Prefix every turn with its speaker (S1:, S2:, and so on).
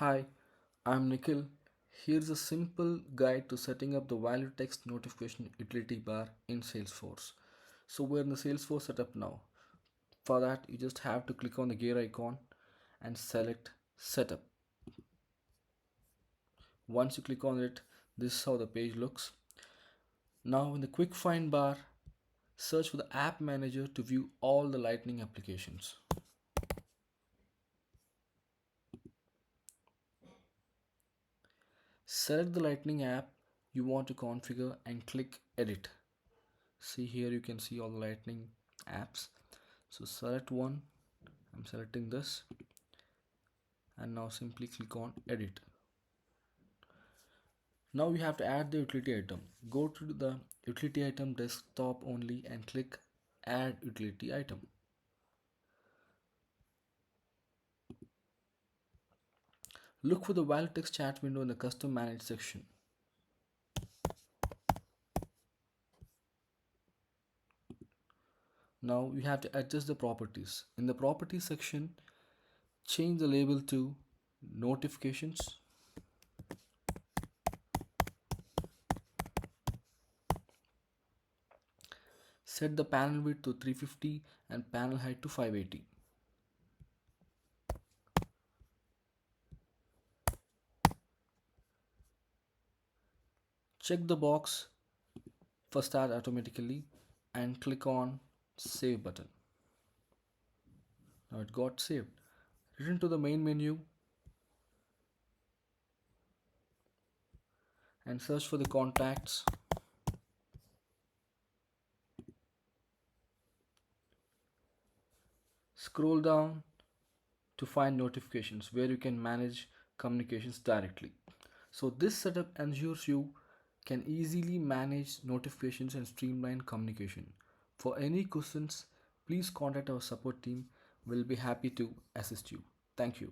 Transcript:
S1: Hi, I'm Nikhil. Here's a simple guide to setting up the value text notification utility bar in Salesforce. So we're in the Salesforce setup now. For that, you just have to click on the gear icon and select setup. Once you click on it, this is how the page looks. Now in the quick find bar, search for the app manager to view all the Lightning applications. Select the Lightning app you want to configure and click edit. See here you can see all the Lightning apps. So select one, I'm selecting this, and now simply click on edit. Now you have to add the utility item. Go to the utility item desktop only and click add utility item. Look for the ValueText chat window in the custom manage section. Now you have to adjust the properties. In the properties section, change the label to notifications. Set the panel width to 350 and panel height to 580. Check the box for start automatically and click on save button. Now it got saved. Return to the main menu and search for the contacts. Scroll down to find notifications where you can manage communications directly. So this setup ensures you can easily manage notifications and streamline communication. For any questions, please contact our support team. We'll be happy to assist you. Thank you.